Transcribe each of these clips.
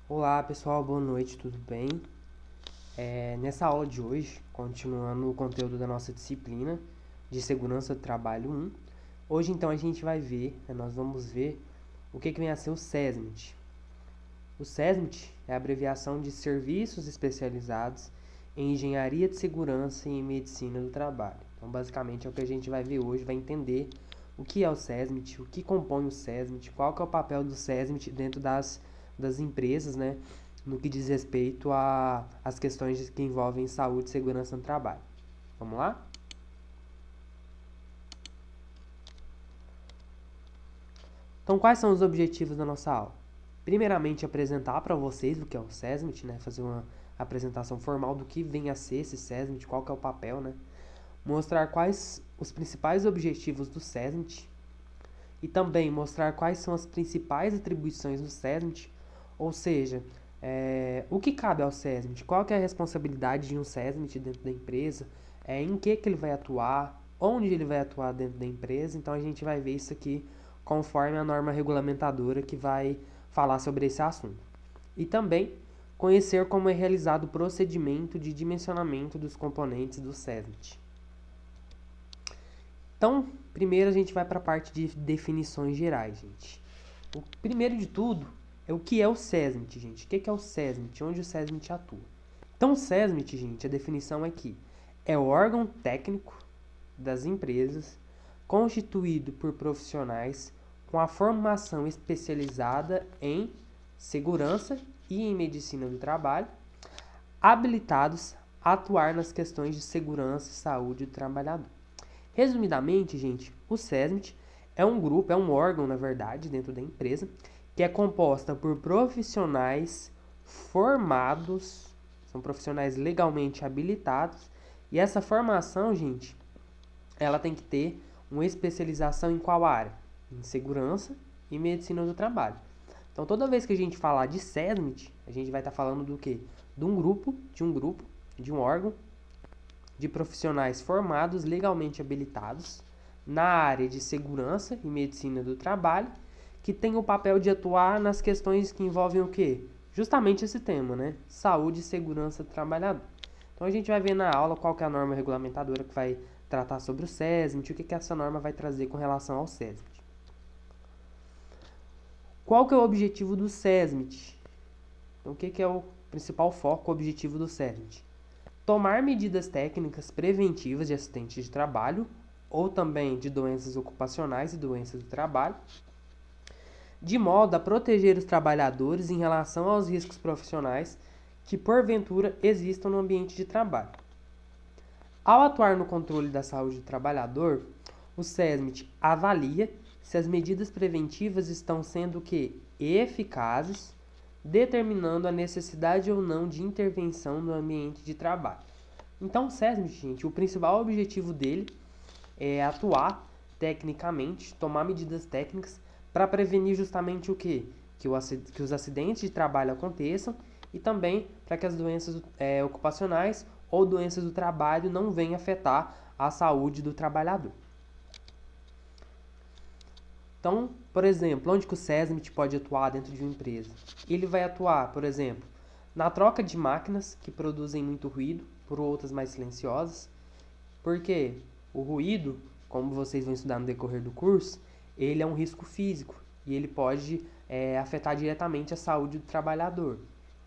Olá pessoal, boa noite, tudo bem? Nessa aula de hoje, continuando o conteúdo da nossa disciplina de Segurança do Trabalho 1, hoje então a gente vai ver, nós vamos ver o que vem a ser o SESMIT. O SESMIT é a abreviação de Serviços Especializados em Engenharia de Segurança e em Medicina do Trabalho. Então basicamente é o que a gente vai ver hoje, vai entender o que é o SESMIT, o que compõe o SESMIT, qual que é o papel do SESMIT dentro das empresas, né, no que diz respeito às questões que envolvem saúde e segurança no trabalho. Vamos lá? Então, quais são os objetivos da nossa aula? Primeiramente, apresentar para vocês o que é o SESMIT, né, fazer uma apresentação formal do que vem a ser esse SESMIT, qual que é o papel, né, mostrar quais os principais objetivos do SESMIT e também mostrar quais são as principais atribuições do SESMIT, ou seja, o que cabe ao SESMIT, qual que é a responsabilidade de um SESMIT dentro da empresa, em que ele vai atuar, onde ele vai atuar dentro da empresa. Então a gente vai ver isso aqui conforme a norma regulamentadora que vai falar sobre esse assunto. E também conhecer como é realizado o procedimento de dimensionamento dos componentes do SESMIT. Então, primeiro a gente vai para a parte de definições gerais, gente. O primeiro de tudo é o que é o SESMIT, gente. O que é o SESMIT? Onde o SESMIT atua? Então, o SESMIT, gente, a definição é que é o órgão técnico das empresas constituído por profissionais com a formação especializada em segurança e em medicina do trabalho, habilitados a atuar nas questões de segurança e saúde do trabalhador. Resumidamente, gente, o SESMIT é um grupo, é um órgão, na verdade, dentro da empresa, que é composta por profissionais formados, são profissionais legalmente habilitados, e essa formação, gente, ela tem que ter uma especialização em qual área? Em segurança e medicina do trabalho. Então, toda vez que a gente falar de SESMIT, a gente vai estar falando do quê? De um grupo, de um órgão, de profissionais formados, legalmente habilitados, na área de segurança e medicina do trabalho, que tem o papel de atuar nas questões que envolvem o quê? Justamente esse tema, né? Saúde e segurança do trabalhador. Então a gente vai ver na aula qual que é a norma regulamentadora que vai tratar sobre o SESMIT, o que essa norma vai trazer com relação ao SESMIT. Qual que é o objetivo do SESMIT? Então, o que é o principal foco, o objetivo do SESMIT? Tomar medidas técnicas preventivas de acidentes de trabalho ou também de doenças ocupacionais e doenças do trabalho, de modo a proteger os trabalhadores em relação aos riscos profissionais que porventura existam no ambiente de trabalho. Ao atuar no controle da saúde do trabalhador, o SESMIT avalia se as medidas preventivas estão sendo eficazes, determinando a necessidade ou não de intervenção no ambiente de trabalho. Então, o SESMIT, gente, o principal objetivo dele é atuar tecnicamente, tomar medidas técnicas para prevenir justamente o quê? Que os acidentes de trabalho aconteçam e também para que as doenças ocupacionais ou doenças do trabalho não venham afetar a saúde do trabalhador. Então, por exemplo, onde que o SESMIT pode atuar dentro de uma empresa? Ele vai atuar, por exemplo, na troca de máquinas que produzem muito ruído por outras mais silenciosas, porque o ruído, como vocês vão estudar no decorrer do curso, ele é um risco físico e ele pode afetar diretamente a saúde do trabalhador.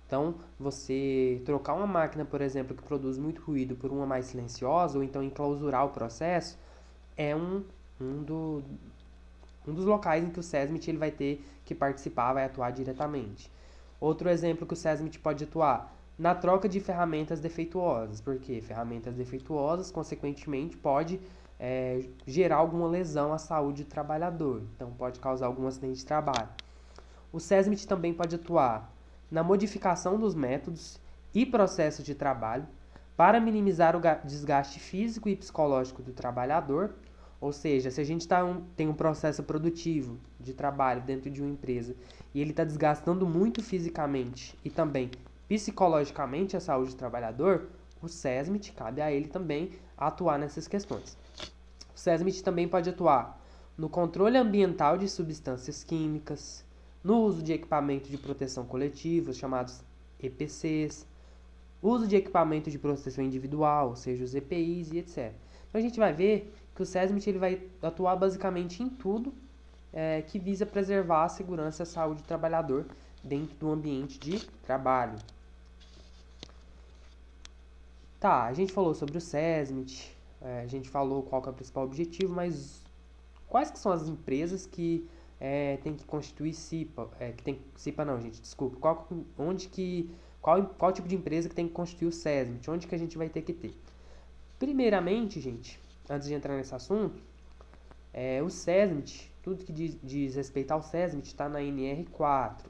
Então, você trocar uma máquina, por exemplo, que produz muito ruído por uma mais silenciosa, ou então enclausurar o processo, é um dos locais em que o SESMIT ele vai ter que participar, vai atuar diretamente. Outro exemplo que o SESMIT pode atuar na troca de ferramentas defeituosas, porque ferramentas defeituosas, consequentemente, pode gerar alguma lesão à saúde do trabalhador, então pode causar algum acidente de trabalho. O SESMIT também pode atuar na modificação dos métodos e processos de trabalho para minimizar o desgaste físico e psicológico do trabalhador. Ou seja, se a gente tem um processo produtivo de trabalho dentro de uma empresa e ele está desgastando muito fisicamente e também psicologicamente a saúde do trabalhador, o SESMIT, cabe a ele também atuar nessas questões. O SESMIT também pode atuar no controle ambiental de substâncias químicas, no uso de equipamentos de proteção coletiva, chamados EPCs, uso de equipamento de proteção individual, ou seja, os EPIs e etc. Então a gente vai ver que o SESMIT ele vai atuar basicamente em tudo que visa preservar a segurança e a saúde do trabalhador dentro do ambiente de trabalho. Tá, a gente falou sobre o SESMIT, a gente falou qual que é o principal objetivo, mas quais que são as empresas que tem que constituir CIPA? CIPA não, gente, desculpa. Qual tipo de empresa que tem que constituir o SESMIT? Onde que a gente vai ter que ter? Primeiramente, gente, antes de entrar nesse assunto, o SESMIT, tudo que diz respeito ao SESMIT está na NR4.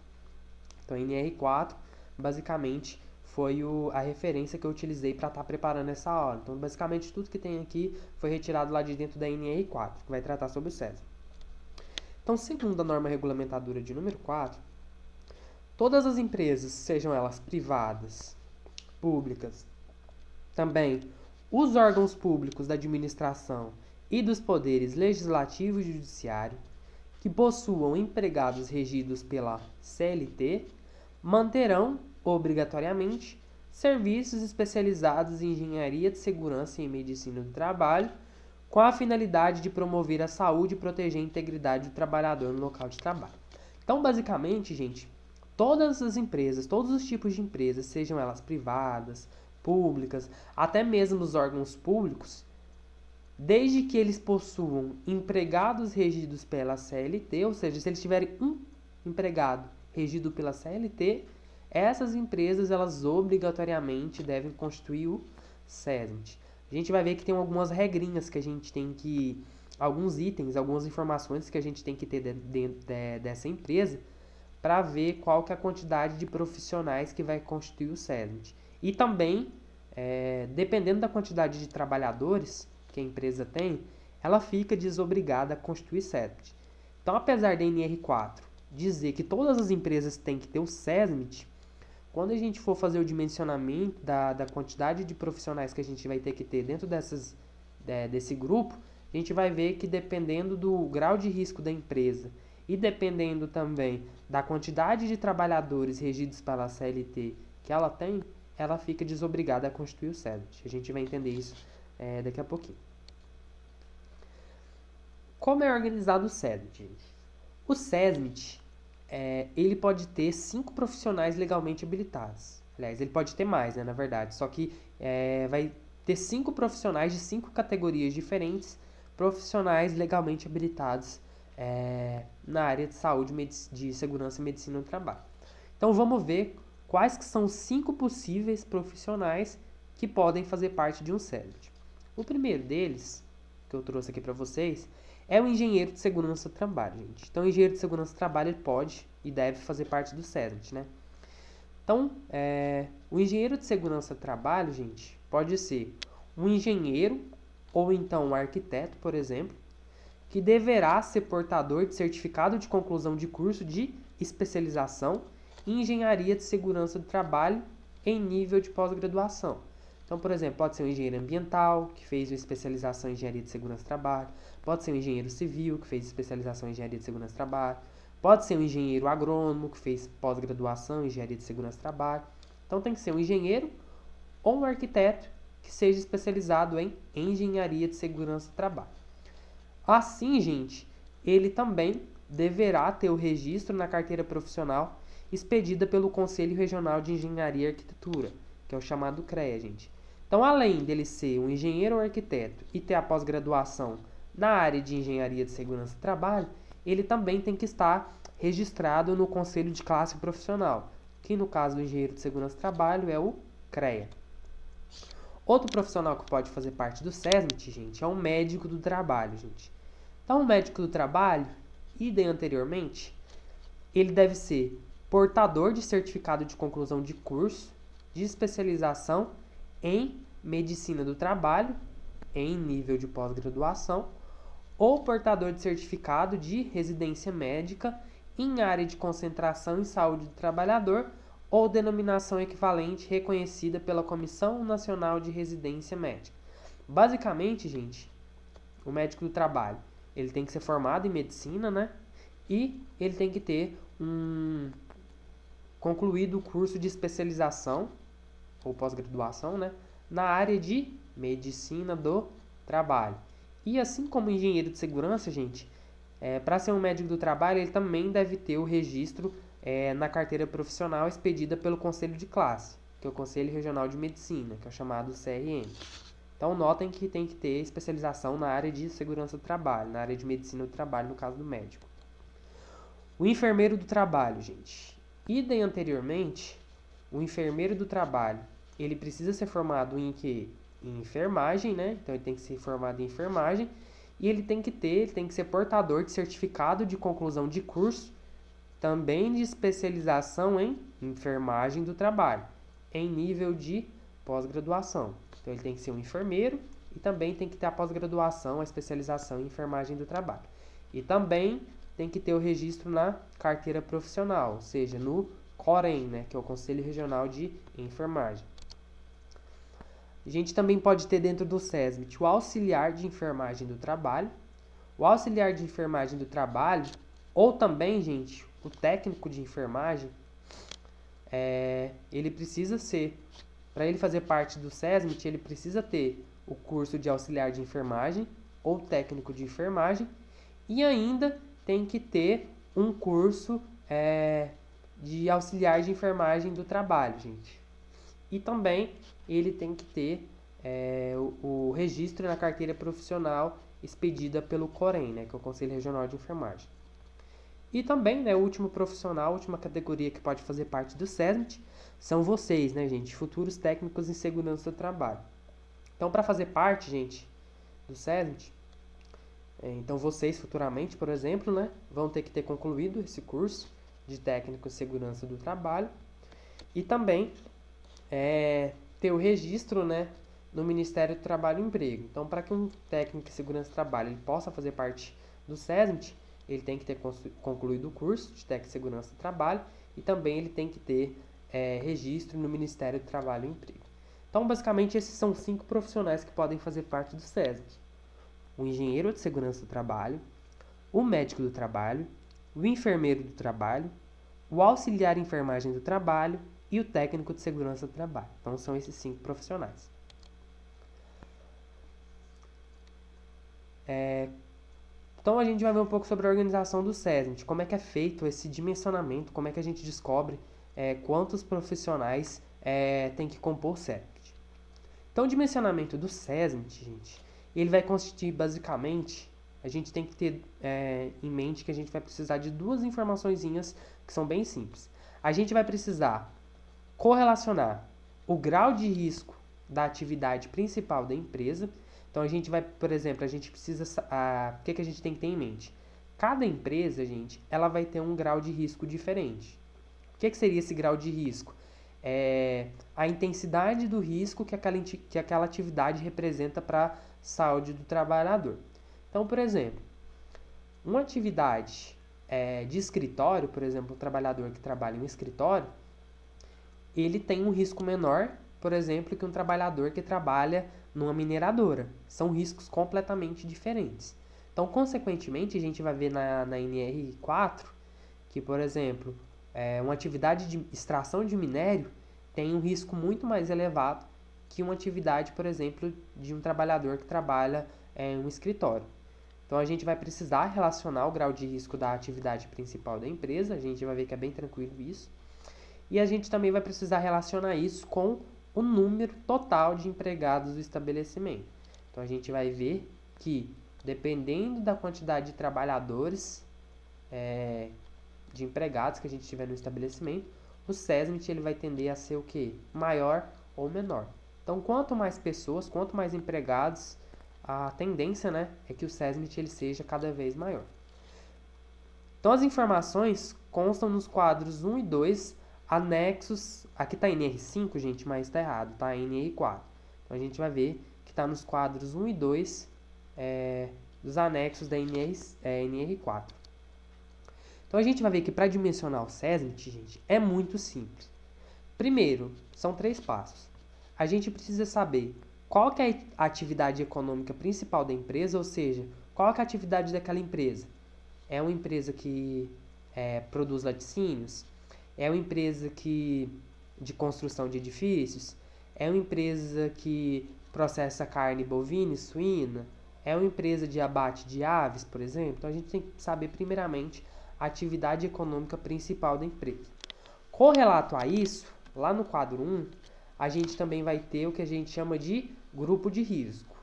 Então, a NR4, basicamente, foi a referência que eu utilizei para estar preparando essa aula. Então, basicamente, tudo que tem aqui foi retirado lá de dentro da NR4, que vai tratar sobre o SESMIT. Então, segundo a norma regulamentadora de número 4, todas as empresas, sejam elas privadas, públicas, também os órgãos públicos da administração e dos poderes legislativo e judiciário, que possuam empregados regidos pela CLT, manterão, obrigatoriamente, serviços especializados em engenharia de segurança e medicina do trabalho, com a finalidade de promover a saúde e proteger a integridade do trabalhador no local de trabalho. Então, basicamente, gente, todas as empresas, todos os tipos de empresas, sejam elas privadas, públicas, até mesmo os órgãos públicos, desde que eles possuam empregados regidos pela CLT, ou seja, se eles tiverem um empregado regido pela CLT, essas empresas, elas obrigatoriamente devem constituir o SESMIT. A gente vai ver que tem algumas regrinhas que a gente tem que, alguns itens, algumas informações que a gente tem que ter dentro dessa empresa para ver qual que é a quantidade de profissionais que vai constituir o SESMIT. E também, dependendo da quantidade de trabalhadores que a empresa tem, ela fica desobrigada a constituir SESMIT. Então, apesar da NR4 dizer que todas as empresas têm que ter o SESMIT, quando a gente for fazer o dimensionamento da quantidade de profissionais que a gente vai ter que ter dentro desse grupo, a gente vai ver que dependendo do grau de risco da empresa e dependendo também da quantidade de trabalhadores regidos pela CLT que ela tem, ela fica desobrigada a constituir o SESMIT. A gente vai entender isso daqui a pouquinho. Como é organizado o SESMIT, gente? O SESMIT, ele pode ter 5 profissionais legalmente habilitados. Aliás, ele pode ter mais, né, na verdade. Só que vai ter 5 profissionais de 5 categorias diferentes, profissionais legalmente habilitados na área de saúde, de segurança e medicina do trabalho. Então, vamos ver quais que são os 5 possíveis profissionais que podem fazer parte de um SESMIT. O primeiro deles, que eu trouxe aqui para vocês, é o engenheiro de segurança do trabalho, gente. Então, o engenheiro de segurança do trabalho ele pode e deve fazer parte do SESMIT, né? Então, o engenheiro de segurança do trabalho, gente, pode ser um engenheiro ou então um arquiteto, por exemplo, que deverá ser portador de certificado de conclusão de curso de especialização em engenharia de segurança do trabalho em nível de pós-graduação. Então, por exemplo, pode ser um engenheiro ambiental, que fez uma especialização em engenharia de segurança do trabalho. Pode ser um engenheiro civil, que fez especialização em engenharia de segurança do trabalho. Pode ser um engenheiro agrônomo, que fez pós-graduação em engenharia de segurança do trabalho. Então, tem que ser um engenheiro ou um arquiteto que seja especializado em engenharia de segurança do trabalho. Assim, gente, ele também deverá ter o registro na carteira profissional expedida pelo Conselho Regional de Engenharia e Arquitetura, que é o chamado CREA, gente. Então, além dele ser um engenheiro ou arquiteto e ter a pós-graduação na área de engenharia de segurança do trabalho, ele também tem que estar registrado no Conselho de Classe Profissional, que no caso do engenheiro de segurança do trabalho é o CREA. Outro profissional que pode fazer parte do SESMIT, gente, é um médico do trabalho, gente. Então, o médico do trabalho, idem anteriormente, ele deve ser portador de certificado de conclusão de curso de especialização em medicina do trabalho, em nível de pós-graduação, ou portador de certificado de residência médica em área de concentração em saúde do trabalhador ou denominação equivalente reconhecida pela Comissão Nacional de Residência Médica. Basicamente, gente, o médico do trabalho, ele tem que ser formado em medicina, né? E ele tem que ter concluído o curso de especialização ou pós-graduação, né, na área de medicina do trabalho. E assim como engenheiro de segurança, gente, para ser um médico do trabalho, ele também deve ter o registro na carteira profissional expedida pelo Conselho de Classe, que é o Conselho Regional de Medicina, que é o chamado CRM. Então, notem que tem que ter especialização na área de segurança do trabalho, na área de medicina do trabalho, no caso do médico. O enfermeiro do trabalho, gente. Idem anteriormente, o enfermeiro do trabalho, ele precisa ser formado em quê? Em enfermagem, né? Então, ele tem que ser formado em enfermagem e ele tem que ser portador de certificado de conclusão de curso, também de especialização em enfermagem do trabalho, em nível de pós-graduação. Então, ele tem que ser um enfermeiro e também tem que ter a pós-graduação, a especialização em enfermagem do trabalho. E também tem que ter o registro na carteira profissional, ou seja, no COREN, né, que é o Conselho Regional de Enfermagem. A gente também pode ter dentro do SESMIT o auxiliar de enfermagem do trabalho, o auxiliar de enfermagem do trabalho, ou também, gente, o técnico de enfermagem, ele precisa ser, para ele fazer parte do SESMIT, ele precisa ter o curso de auxiliar de enfermagem ou técnico de enfermagem e ainda tem que ter um curso de auxiliar de enfermagem do trabalho, gente. E também ele tem que ter o registro na carteira profissional expedida pelo COREN, né, que é o Conselho Regional de Enfermagem. E também, né, o último profissional, a última categoria que pode fazer parte do SESMIT, são vocês, né, gente, futuros técnicos em segurança do trabalho. Então, para fazer parte, gente, do SESMIT, então vocês futuramente, por exemplo, né, vão ter que ter concluído esse curso de técnico em segurança do trabalho e também ter o registro, né, no Ministério do Trabalho e Emprego. Então, para que um técnico em segurança do trabalho ele possa fazer parte do SESMIT, ele tem que ter concluído o curso de técnico em segurança do trabalho e também ele tem que ter registro no Ministério do Trabalho e Emprego. Então, basicamente, esses são 5 profissionais que podem fazer parte do SESMIT. O engenheiro de segurança do trabalho, o médico do trabalho, o enfermeiro do trabalho, o auxiliar em enfermagem do trabalho e o técnico de segurança do trabalho. Então, são esses 5 profissionais. Então, a gente vai ver um pouco sobre a organização do SESMIT, como é que é feito esse dimensionamento, como é que a gente descobre quantos profissionais tem que compor o SESMIT. Então, o dimensionamento do SESMIT, gente, ele vai constituir basicamente, a gente tem que ter em mente que a gente vai precisar de 2 informaçõezinhas que são bem simples. A gente vai precisar correlacionar o grau de risco da atividade principal da empresa. Então, a gente vai, por exemplo, a gente precisa... o que a gente tem que ter em mente? Cada empresa, gente, ela vai ter um grau de risco diferente. O que seria esse grau de risco? A intensidade do risco que aquela atividade representa para a saúde do trabalhador. Então, por exemplo, uma atividade de escritório, por exemplo, um trabalhador que trabalha em um escritório, ele tem um risco menor, por exemplo, que um trabalhador que trabalha numa mineradora. São riscos completamente diferentes. Então, consequentemente, a gente vai ver na NR4 que, por exemplo, uma atividade de extração de minério tem um risco muito mais elevado que uma atividade, por exemplo, de um trabalhador que trabalha em um escritório. Então, a gente vai precisar relacionar o grau de risco da atividade principal da empresa, a gente vai ver que é bem tranquilo isso. E a gente também vai precisar relacionar isso com o número total de empregados do estabelecimento. Então, a gente vai ver que, dependendo da quantidade de trabalhadores, de empregados que a gente tiver no estabelecimento, o SESMIT ele vai tender a ser o quê? Maior ou menor. Então, quanto mais pessoas, quanto mais empregados, a tendência, né, é que o SESMIT ele seja cada vez maior. Então, as informações constam nos quadros 1 e 2, anexos. Aqui está NR5, gente, mas está errado, tá? NR4. Então, a gente vai ver que está nos quadros 1 e 2 dos anexos da NR4. Então, a gente vai ver que para dimensionar o SESMIT, gente, é muito simples. Primeiro, são 3 passos. A gente precisa saber qual que é a atividade econômica principal da empresa, ou seja, qual que é a atividade daquela empresa. É uma empresa que produz laticínios? É uma empresa de construção de edifícios? É uma empresa que processa carne bovina e suína? É uma empresa de abate de aves, por exemplo? Então a gente tem que saber primeiramente a atividade econômica principal da empresa. Correlato a isso, lá no quadro 1, a gente também vai ter o que a gente chama de grupo de risco.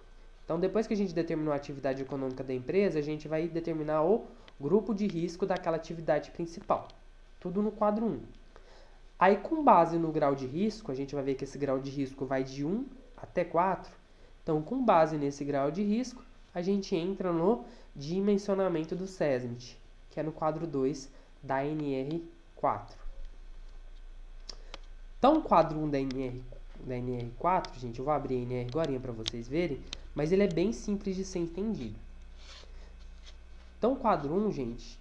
Então, depois que a gente determinou a atividade econômica da empresa, a gente vai determinar o grupo de risco daquela atividade principal. Tudo no quadro 1. Aí, com base no grau de risco, a gente vai ver que esse grau de risco vai de 1 até 4. Então, com base nesse grau de risco, a gente entra no dimensionamento do SESMIT, que é no quadro 2 da NR4. Então, o quadro 1 da NR4, gente, eu vou abrir a NR agora para vocês verem, mas ele é bem simples de ser entendido. Então, o quadro 1, gente,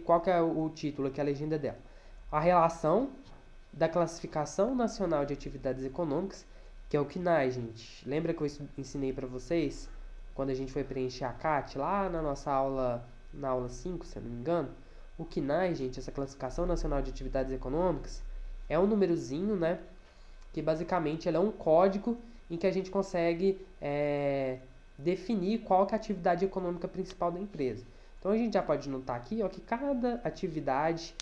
qual que é o título aqui, a legenda dela? A relação da Classificação Nacional de Atividades Econômicas, que é o CNAE, gente. Lembra que eu ensinei para vocês, quando a gente foi preencher a CAT, lá na nossa aula, na aula 5, se eu não me engano? O CNAE, gente, essa Classificação Nacional de Atividades Econômicas, é um númerozinho, né? Que basicamente ele é um código em que a gente consegue definir qual que é a atividade econômica principal da empresa. Então a gente já pode notar aqui, ó, que cada atividade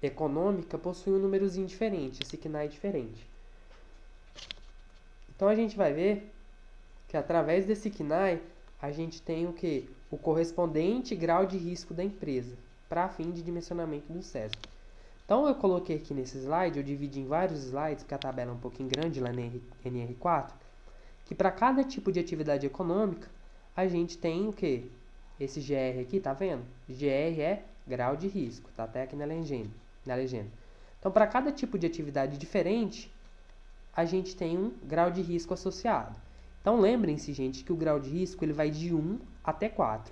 econômica possui um númerozinho diferente, esse CNAE é diferente. Então a gente vai ver que através desse CNAE a gente tem o que? O correspondente grau de risco da empresa, para fim de dimensionamento do SESC. Então eu coloquei aqui nesse slide, eu dividi em vários slides, porque a tabela é um pouquinho grande lá na NR4, que para cada tipo de atividade econômica, a gente tem o que? Esse GR aqui, tá vendo? GR é grau de risco, tá até aqui na legenda. Então, para cada tipo de atividade diferente, a gente tem um grau de risco associado. Então, lembrem-se, gente, que o grau de risco ele vai de 1 até 4.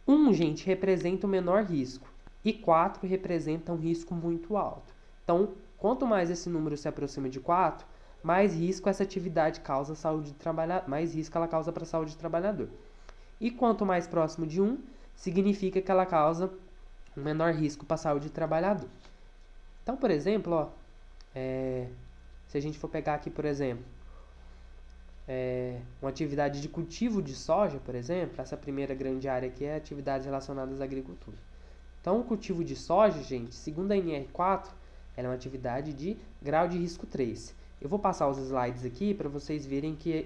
1, gente, representa o menor risco. E 4 representa um risco muito alto. Então, quanto mais esse número se aproxima de 4, mais risco essa atividade causa à saúde do trabalhador, mais risco ela causa para a saúde do trabalhador. E quanto mais próximo de 1, significa que ela causa um menor risco para a saúde do trabalhador. Então, por exemplo, ó, se a gente for pegar aqui, por exemplo, uma atividade de cultivo de soja, por exemplo, essa primeira grande área aqui é atividades relacionadas à agricultura. Então, o cultivo de soja, gente, segundo a NR4, ela é uma atividade de grau de risco 3. Eu vou passar os slides aqui para vocês verem que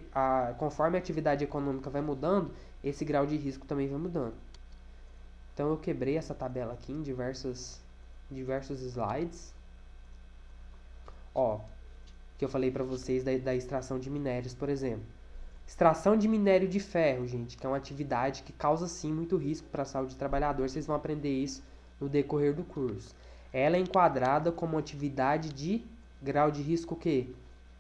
conforme a atividade econômica vai mudando, esse grau de risco também vai mudando. Então, eu quebrei essa tabela aqui em diversos slides. Ó, que eu falei para vocês da extração de minérios, por exemplo. Extração de minério de ferro, gente, que é uma atividade que causa sim muito risco para a saúde do trabalhador. Vocês vão aprender isso no decorrer do curso. Ela é enquadrada como atividade de grau de risco o quê?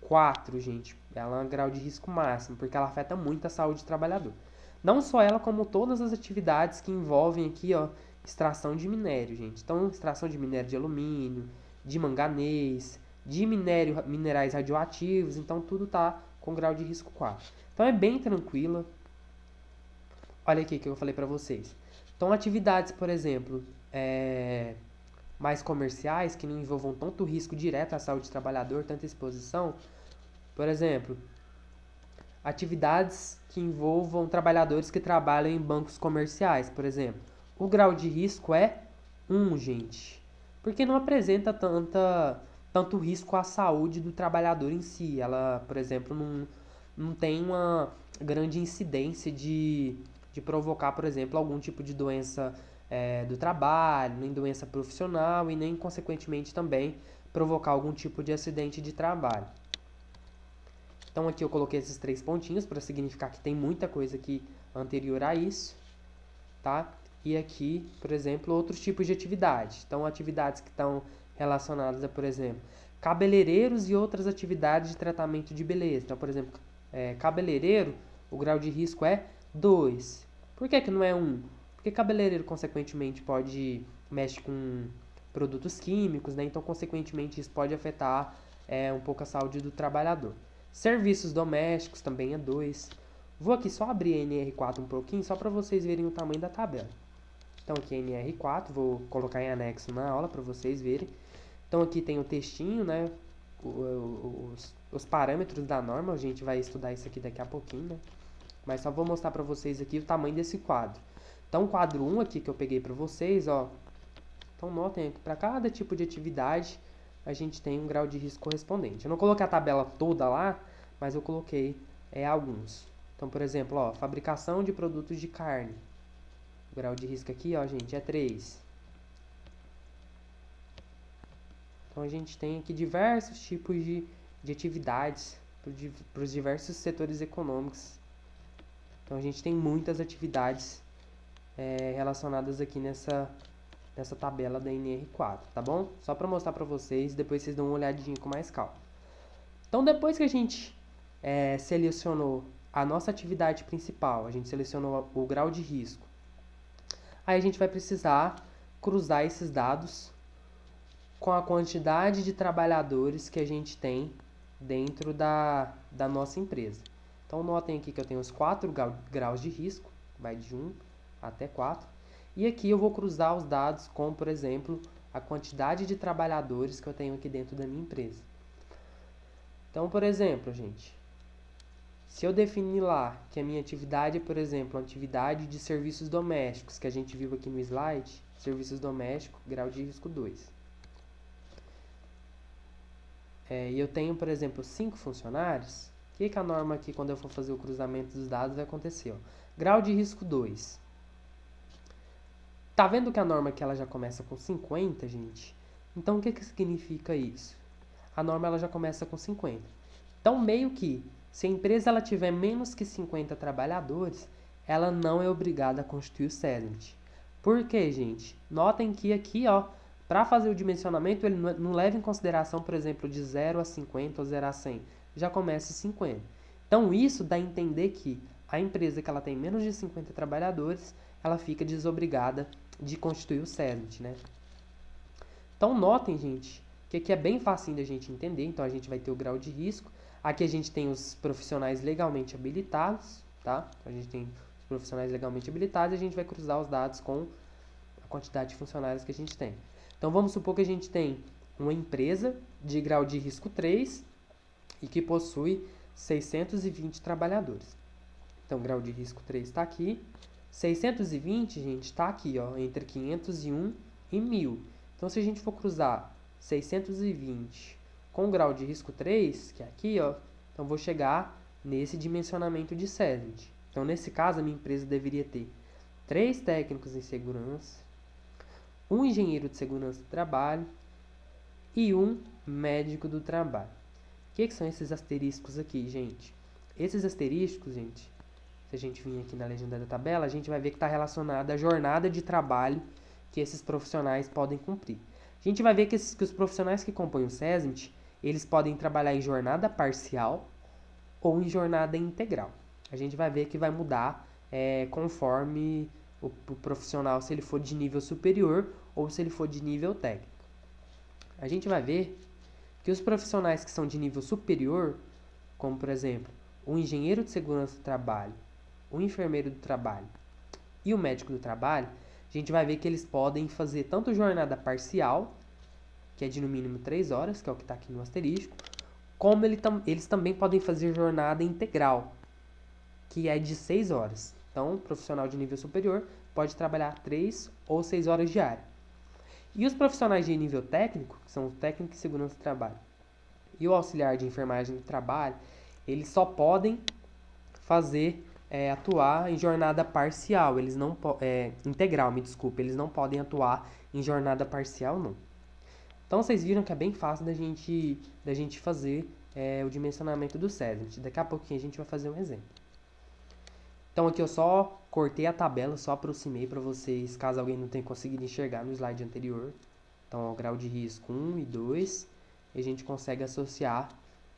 4, gente. Ela é um grau de risco máximo, porque ela afeta muito a saúde do trabalhador. Não só ela, como todas as atividades que envolvem aqui, ó, extração de minério, gente. Então, extração de minério de alumínio, de manganês, de minerais radioativos, então tudo tá com grau de risco 4. Então é bem tranquila. Olha aqui que eu falei para vocês. Então atividades, por exemplo, mais comerciais, que não envolvam tanto risco direto à saúde do trabalhador, tanta exposição. Por exemplo, atividades que envolvam trabalhadores que trabalham em bancos comerciais, por exemplo. O grau de risco é 1, gente. Porque não apresenta tanto risco à saúde do trabalhador em si. Ela, por exemplo, não tem uma grande incidência de provocar, por exemplo, algum tipo de doença do trabalho, nem doença profissional e nem, consequentemente, também provocar algum tipo de acidente de trabalho. Então, aqui eu coloquei esses 3 pontinhos para significar que tem muita coisa aqui anterior a isso, tá? E aqui, por exemplo, outros tipos de atividade. Então, atividades que estão relacionadas a, por exemplo, cabeleireiros e outras atividades de tratamento de beleza. Então, por exemplo, cabeleireiro, o grau de risco é 2. Por que não é 1? Porque cabeleireiro, consequentemente, mexe com produtos químicos, né? Então, consequentemente, isso pode afetar um pouco a saúde do trabalhador. Serviços domésticos também é 2. Vou aqui só abrir a NR4 um pouquinho, só para vocês verem o tamanho da tabela. Então aqui é NR4, vou colocar em anexo na aula para vocês verem. Então aqui tem o textinho, né? Os parâmetros da norma, a gente vai estudar isso aqui daqui a pouquinho, né? Mas só vou mostrar para vocês aqui o tamanho desse quadro. Então, o quadro 1 aqui que eu peguei para vocês, ó. Então, notem que para cada tipo de atividade, a gente tem um grau de risco correspondente. Eu não coloquei a tabela toda lá, mas eu coloquei alguns. Então, por exemplo, ó, fabricação de produtos de carne. O grau de risco aqui, ó, gente, é 3. Então, a gente tem aqui diversos tipos de atividades para os diversos setores econômicos. Então, a gente tem muitas atividades relacionadas aqui nessa tabela da NR4, tá bom? Só para mostrar para vocês, depois vocês dão uma olhadinha com mais calma. Então, depois que a gente selecionou a nossa atividade principal, a gente selecionou o grau de risco, aí a gente vai precisar cruzar esses dados com a quantidade de trabalhadores que a gente tem dentro da nossa empresa. Então, notem aqui que eu tenho os 4 graus de risco, vai de 1 até 4. E aqui eu vou cruzar os dados com, por exemplo, a quantidade de trabalhadores que eu tenho aqui dentro da minha empresa. Então, por exemplo, gente, se eu definir lá que a minha atividade é, por exemplo, uma atividade de serviços domésticos, que a gente viu aqui no slide, serviços domésticos, grau de risco 2. E eu tenho, por exemplo, 5 funcionários, o que a norma aqui, quando eu for fazer o cruzamento dos dados, vai acontecer? Ó? Grau de risco 2. Tá vendo que a norma aqui ela já começa com 50, gente? Então, o que significa isso? A norma ela já começa com 50. Então, meio que, se a empresa ela tiver menos que 50 trabalhadores, ela não é obrigada a constituir o SESMIT. Por quê, gente? Notem que aqui, ó, para fazer o dimensionamento, ele não leva em consideração, por exemplo, de 0 a 50 ou 0 a 100. Já começa 50. Então, isso dá a entender que a empresa que ela tem menos de 50 trabalhadores, ela fica desobrigada de constituir o SESMIT, né? Então, notem, gente, que aqui é bem facinho da gente entender. Então, a gente vai ter o grau de risco. Aqui a gente tem os profissionais legalmente habilitados, tá? A gente tem os profissionais legalmente habilitados e a gente vai cruzar os dados com a quantidade de funcionários que a gente tem. Então, vamos supor que a gente tem uma empresa de grau de risco 3 e que possui 620 trabalhadores. Então, o grau de risco 3 está aqui. 620, gente, está aqui, ó, entre 501 e 1000. Então, se a gente for cruzar 620 com o grau de risco 3, que é aqui, ó, então vou chegar nesse dimensionamento de SESMIT. Então, nesse caso, a minha empresa deveria ter 3 técnicos em segurança, um engenheiro de segurança do trabalho e um médico do trabalho. O que são esses asteriscos aqui, gente? Esses asteriscos, gente, se a gente vir aqui na legenda da tabela, a gente vai ver que está relacionado à jornada de trabalho que esses profissionais podem cumprir. A gente vai ver que os profissionais que compõem o SESMIT, eles podem trabalhar em jornada parcial ou em jornada integral. A gente vai ver que vai mudar conforme o profissional, se ele for de nível superior ou se ele for de nível técnico. A gente vai ver que os profissionais que são de nível superior, como por exemplo, o engenheiro de segurança do trabalho, o enfermeiro do trabalho e o médico do trabalho, a gente vai ver que eles podem fazer tanto jornada parcial, que é de no mínimo 3 horas, que é o que está aqui no asterisco, como eles também podem fazer jornada integral, que é de 6 horas. Então, o profissional de nível superior pode trabalhar 3 ou 6 horas diárias. E os profissionais de nível técnico, que são o técnico de segurança do trabalho e o auxiliar de enfermagem do trabalho, eles só podem atuar em jornada parcial, eles não integral, me desculpe, eles não podem atuar em jornada parcial, não. Então, vocês viram que é bem fácil da gente fazer o dimensionamento do SESMIT. Daqui a pouquinho a gente vai fazer um exemplo. Então, aqui eu só cortei a tabela, só aproximei para vocês, caso alguém não tenha conseguido enxergar no slide anterior. Então, o grau de risco 1 e 2, e a gente consegue associar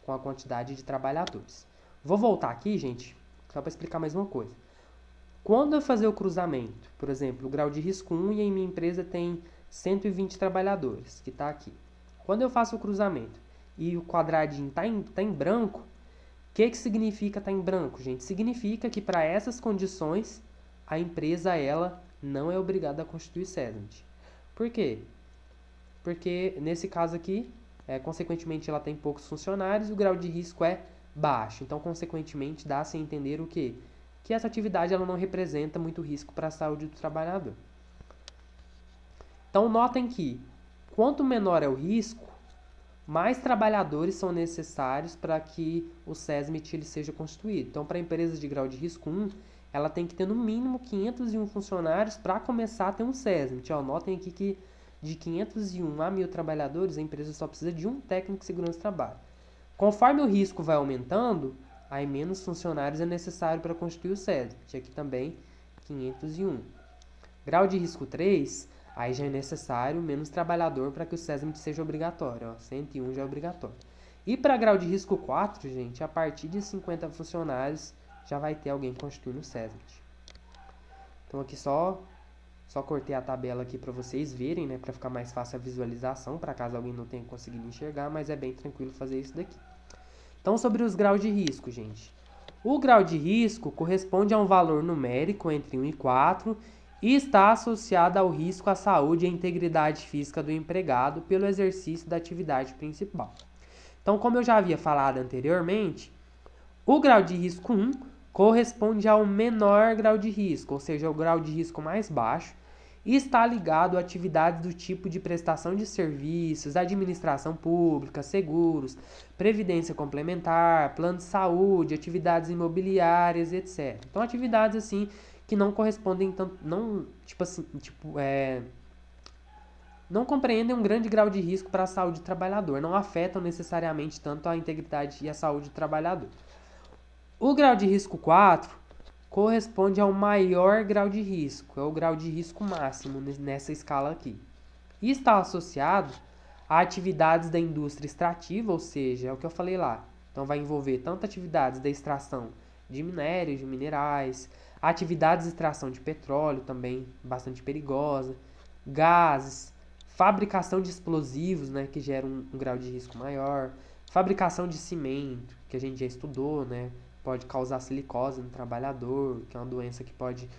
com a quantidade de trabalhadores. Vou voltar aqui, gente, só para explicar mais uma coisa. Quando eu fazer o cruzamento, por exemplo, o grau de risco 1 e em minha empresa tem 120 trabalhadores, que está aqui. Quando eu faço o cruzamento e o quadradinho está em branco, o que significa estar em branco, gente? Significa que para essas condições, a empresa ela não é obrigada a constituir SESMIT. Por quê? Porque nesse caso aqui, consequentemente, ela tem poucos funcionários, o grau de risco é baixo. Então, consequentemente, dá-se a entender o quê? Que essa atividade ela não representa muito risco para a saúde do trabalhador. Então, notem que, quanto menor é o risco, mais trabalhadores são necessários para que o SESMIT ele seja constituído. Então, para empresas de grau de risco 1, ela tem que ter no mínimo 501 funcionários para começar a ter um SESMIT. Notem aqui que de 501 a 1.000 trabalhadores, a empresa só precisa de um técnico de segurança do trabalho. Conforme o risco vai aumentando, aí menos funcionários é necessário para constituir o SESMIT. Aqui também 501. Grau de risco 3, aí já é necessário menos trabalhador para que o SESMIT seja obrigatório. 101 já é obrigatório. E para grau de risco 4, gente, a partir de 50 funcionários já vai ter alguém constituindo o SESMIT. Então aqui só cortei a tabela aqui para vocês verem, né, para ficar mais fácil a visualização, para caso alguém não tenha conseguido enxergar, mas é bem tranquilo fazer isso daqui. Então, sobre os graus de risco, gente. O grau de risco corresponde a um valor numérico entre 1 e 4 e está associado ao risco à saúde e à integridade física do empregado pelo exercício da atividade principal. Então, como eu já havia falado anteriormente, o grau de risco 1 corresponde ao menor grau de risco, ou seja, o grau de risco mais baixo, e está ligado a atividades do tipo de prestação de serviços, administração pública, seguros, previdência complementar, plano de saúde, atividades imobiliárias, etc. Então, atividades assim que não correspondem tanto, não compreendem um grande grau de risco para a saúde do trabalhador, não afetam necessariamente tanto a integridade e a saúde do trabalhador. O grau de risco 4 corresponde ao maior grau de risco, é o grau de risco máximo nessa escala aqui. E está associado a atividades da indústria extrativa, ou seja, é o que eu falei lá. Então vai envolver tanto atividades da extração de minérios, de minerais, atividades de extração de petróleo, também bastante perigosa, gases, fabricação de explosivos, né, que geram um grau de risco maior, fabricação de cimento, que a gente já estudou, né, pode causar silicose no trabalhador, que é uma doença que pode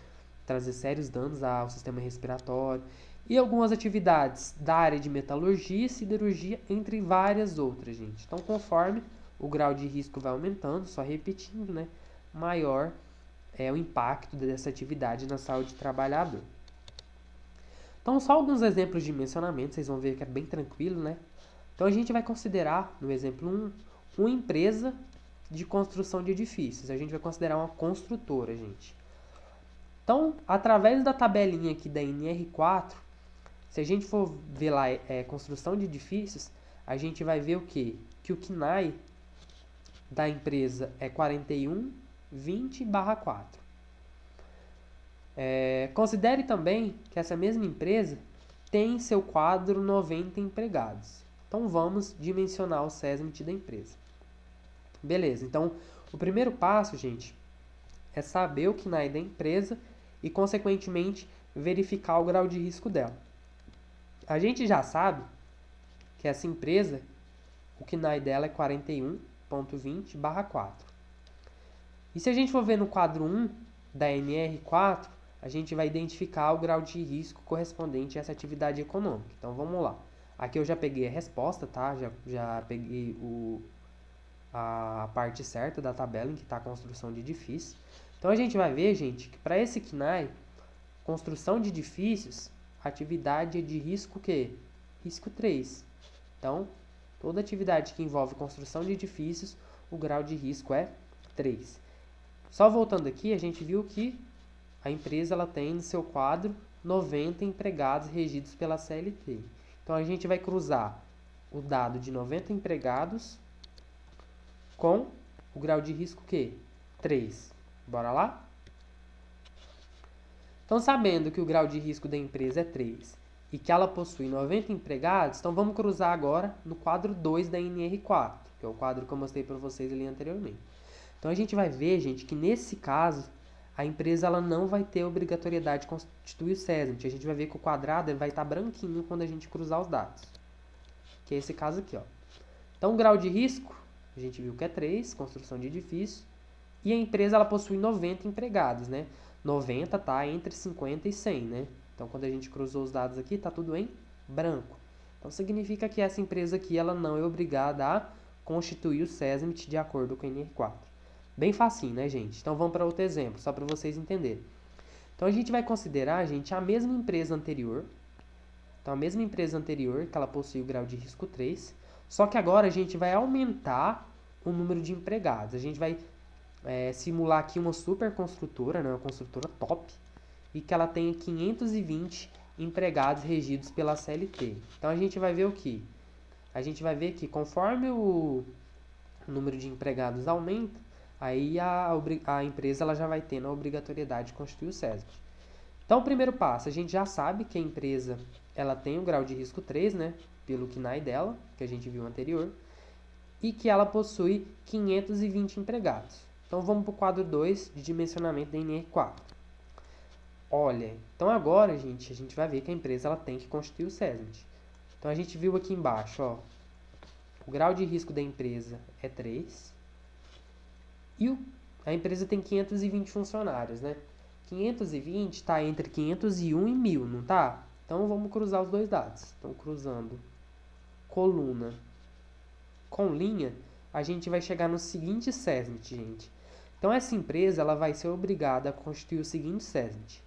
trazer sérios danos ao sistema respiratório, e algumas atividades da área de metalurgia e siderurgia, entre várias outras, gente. Então, conforme o grau de risco vai aumentando, só repetindo, né, maior é o impacto dessa atividade na saúde do trabalhador. Então, só alguns exemplos de mencionamento, vocês vão ver que é bem tranquilo, né? Então, a gente vai considerar, no exemplo 1, uma empresa de construção de edifícios. A gente vai considerar uma construtora, gente. Então, através da tabelinha aqui da NR4, se a gente for ver lá construção de edifícios, a gente vai ver o quê? Que o KNAI da empresa é 4120/4. Considere também que essa mesma empresa tem em seu quadro 90 empregados. Então, vamos dimensionar o SESMIT da empresa. Beleza, então o primeiro passo, gente, é saber o KNAI da empresa e, consequentemente, verificar o grau de risco dela. A gente já sabe que essa empresa, o KNAI dela é 41.20/4. E se a gente for ver no quadro 1 da NR4, a gente vai identificar o grau de risco correspondente a essa atividade econômica. Então, vamos lá. Aqui eu já peguei a resposta, tá? Já peguei a parte certa da tabela em que está a construção de edifícios. Então, a gente vai ver, gente, que para esse KNAI, construção de edifícios, atividade é de risco quê? Risco 3. Então, toda atividade que envolve construção de edifícios, o grau de risco é 3. Só voltando aqui, a gente viu que a empresa ela tem no seu quadro 90 empregados regidos pela CLT. Então, a gente vai cruzar o dado de 90 empregados com o grau de risco quê? 3. Bora lá? Então, sabendo que o grau de risco da empresa é 3 e que ela possui 90 empregados, então vamos cruzar agora no quadro 2 da NR4, que é o quadro que eu mostrei para vocês ali anteriormente. Então, a gente vai ver, gente, que nesse caso, a empresa ela não vai ter obrigatoriedade de constituir o SESMIT. A gente vai ver que o quadrado vai estar branquinho quando a gente cruzar os dados. Que é esse caso aqui, ó. Então, o grau de risco, a gente viu que é 3, construção de edifício, e a empresa ela possui 90 empregados, né? 90 está entre 50 e 100, né? Então, quando a gente cruzou os dados aqui, está tudo em branco. Então, significa que essa empresa aqui ela não é obrigada a constituir o SESMIT de acordo com a NR4. Bem facinho, né, gente? Então, vamos para outro exemplo, só para vocês entenderem. Então, a gente vai considerar, gente, a mesma empresa anterior. Então, a mesma empresa anterior, que ela possui o grau de risco 3, só que agora a gente vai aumentar o número de empregados. A gente vai simular aqui uma super construtora, né, uma construtora top, e que ela tenha 520 empregados regidos pela CLT. Então, a gente vai ver o que? A gente vai ver que conforme o número de empregados aumenta, aí a empresa ela já vai ter a obrigatoriedade de constituir o SESMIT. Então, o primeiro passo, a gente já sabe que a empresa ela tem o grau de risco 3, né, pelo KNAI dela, que a gente viu anterior, e que ela possui 520 empregados. Então, vamos para o quadro 2 de dimensionamento da NR4. Olha, então agora, gente, a gente vai ver que a empresa ela tem que constituir o SESMIT. Então, a gente viu aqui embaixo, ó, o grau de risco da empresa é 3 e a empresa tem 520 funcionários, né? 520 está entre 501 e 1.000, não tá? Então, vamos cruzar os dois dados. Então, cruzando coluna com linha, a gente vai chegar no seguinte SESMIT, gente. Então, essa empresa ela vai ser obrigada a constituir o seguinte SESMIT.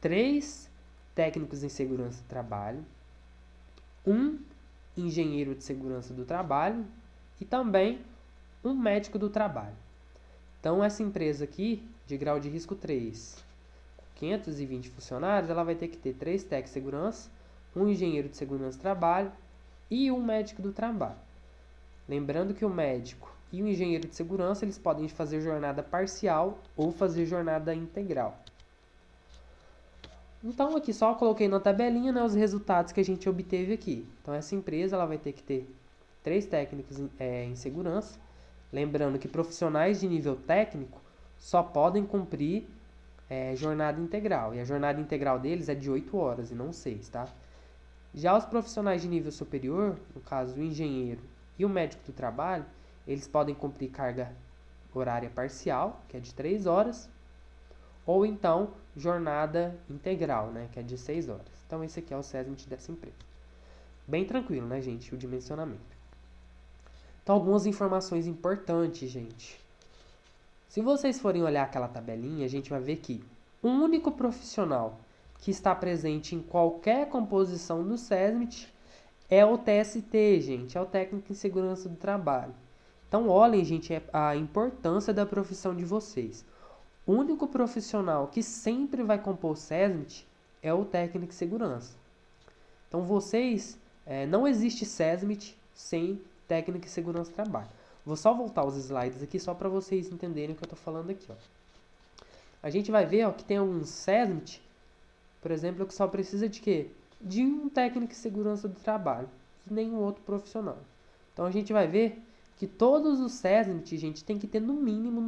3 técnicos em segurança do trabalho, 1 engenheiro de segurança do trabalho e também um médico do trabalho. Então, essa empresa aqui, de grau de risco 3, 520 funcionários, ela vai ter que ter 3 técnicos de segurança, um engenheiro de segurança do trabalho e um médico do trabalho. Lembrando que o médico e o engenheiro de segurança, eles podem fazer jornada parcial ou fazer jornada integral. Então, aqui só coloquei na tabelinha, né, os resultados que a gente obteve aqui. Então, essa empresa ela vai ter que ter 3 técnicos em segurança. Lembrando que profissionais de nível técnico só podem cumprir jornada integral. E a jornada integral deles é de 8 horas e não 6, tá? Já os profissionais de nível superior, no caso o engenheiro e o médico do trabalho, eles podem cumprir carga horária parcial, que é de 3 horas, ou então jornada integral, né, que é de 6 horas. Então, esse aqui é o SESMIT dessa empresa. Bem tranquilo, né, gente, o dimensionamento. Então, algumas informações importantes, gente. Se vocês forem olhar aquela tabelinha, a gente vai ver que o único profissional que está presente em qualquer composição do SESMIT é o TST, gente, é o técnico em segurança do trabalho. Então, olhem, gente, a importância da profissão de vocês. O único profissional que sempre vai compor o SESMIT é o técnico de segurança. Então, vocês, não existe SESMIT sem técnico de segurança do trabalho. Vou só voltar os slides aqui só para vocês entenderem o que eu estou falando aqui. Ó. A gente vai ver que tem alguns SESMIT, por exemplo, que só precisa de quê? De um técnico de segurança do trabalho e nenhum outro profissional. Então, a gente vai ver que todos os SESMIT, gente, tem que ter no mínimo,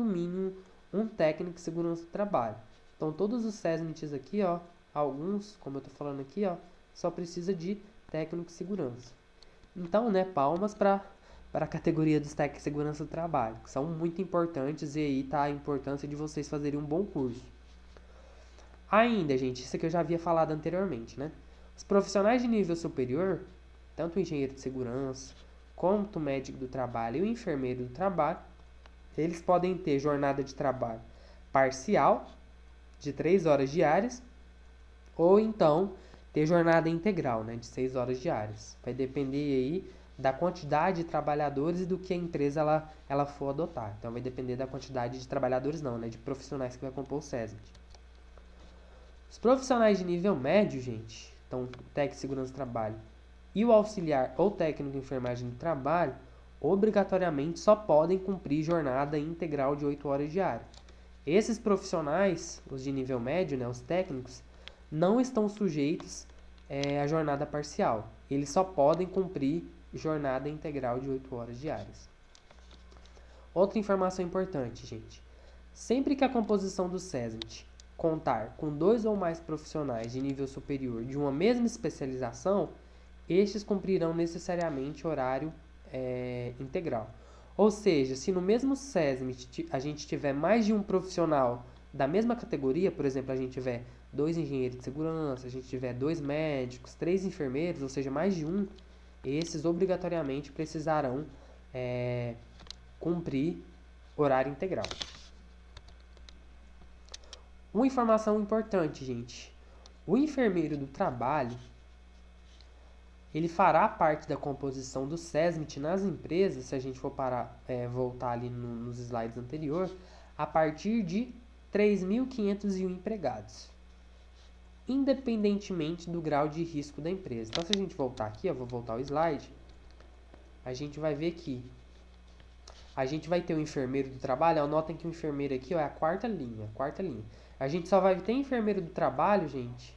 um técnico de segurança do trabalho. Então, todos os SESMITs aqui, ó, alguns, como eu estou falando aqui, ó, só precisa de técnico de segurança. Então, né, palmas para a categoria dos técnicos de segurança do trabalho, que são muito importantes, e aí tá a importância de vocês fazerem um bom curso. Ainda, gente, isso aqui eu já havia falado anteriormente, né? Os profissionais de nível superior, tanto o engenheiro de segurança, quanto o médico do trabalho e o enfermeiro do trabalho, eles podem ter jornada de trabalho parcial, de 3 horas diárias, ou então ter jornada integral, né, de 6 horas diárias. Vai depender aí da quantidade de trabalhadores e do que a empresa ela for adotar. Então, vai depender da quantidade de trabalhadores não, né, de profissionais que vai compor o SESMIT. Os profissionais de nível médio, gente, então o técnico de segurança do trabalho e o auxiliar ou técnico de enfermagem do trabalho, obrigatoriamente só podem cumprir jornada integral de 8 horas diárias. Esses profissionais, os de nível médio, né, os técnicos, não estão sujeitos à jornada parcial. Eles só podem cumprir jornada integral de 8 horas diárias. Outra informação importante, gente. Sempre que a composição do SESMIT contar com 2 ou mais profissionais de nível superior de uma mesma especialização, estes cumprirão necessariamente horário integral. Ou seja, se no mesmo SESMIT a gente tiver mais de um profissional da mesma categoria, por exemplo, a gente tiver 2 engenheiros de segurança, a gente tiver 2 médicos, 3 enfermeiros, ou seja, mais de um, esses obrigatoriamente precisarão cumprir horário integral. Uma informação importante, gente. O enfermeiro do trabalho, ele fará parte da composição do SESMIT nas empresas, se a gente for voltar ali nos slides anteriores, a partir de 3.501 empregados, independentemente do grau de risco da empresa. Então, se a gente voltar aqui, eu vou voltar ao slide, a gente vai ver que a gente vai ter o enfermeiro do trabalho. Notem que o enfermeiro aqui é a quarta linha. A gente só vai ter enfermeiro do trabalho, gente,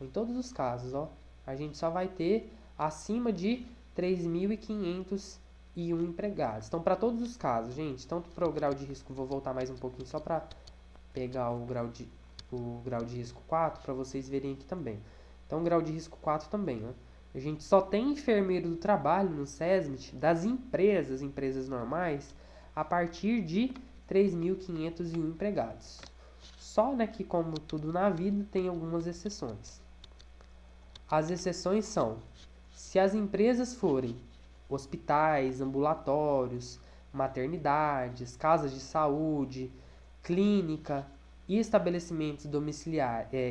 em todos os casos, a gente só vai ter acima de 3.501 empregados. Então, para todos os casos, gente, tanto para o grau de risco, vou voltar mais um pouquinho só para pegar o grau de risco 4, para vocês verem aqui também. Então, o grau de risco 4 também, A gente só tem enfermeiro do trabalho no SESMIT das empresas normais, a partir de 3.501 empregados. Só, que como tudo na vida, tem algumas exceções. As exceções são, se as empresas forem hospitais, ambulatórios, maternidades, casas de saúde, clínica e estabelecimentos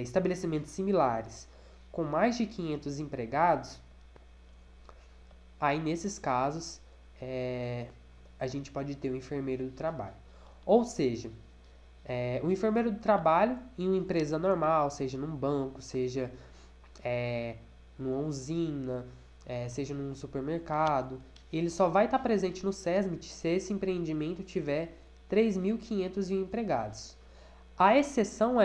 estabelecimentos similares com mais de 500 empregados, aí nesses casos a gente pode ter o enfermeiro do trabalho. Ou seja, o enfermeiro do trabalho em uma empresa normal, seja num banco, seja numa usina, seja num supermercado, ele só vai estar presente no SESMIT se esse empreendimento tiver 3.501 empregados. A exceção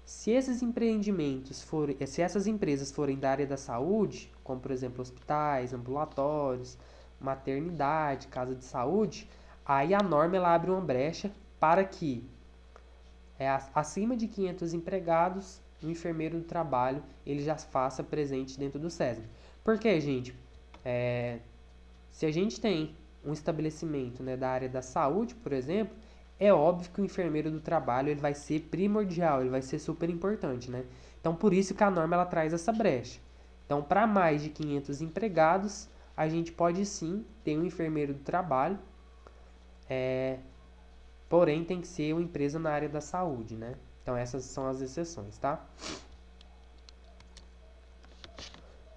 se esses empreendimentos se essas empresas forem da área da saúde, como por exemplo hospitais, ambulatórios, maternidade, casa de saúde, aí a norma ela abre uma brecha para que acima de 500 empregados, o enfermeiro do trabalho ele já faça presente dentro do SESMIT. Porque, gente, se a gente tem um estabelecimento da área da saúde, por exemplo, é óbvio que o enfermeiro do trabalho ele vai ser primordial, ele vai ser super importante, Então, por isso que a norma ela traz essa brecha. Então, para mais de 500 empregados, a gente pode sim ter um enfermeiro do trabalho, porém tem que ser uma empresa na área da saúde, Então, essas são as exceções, tá?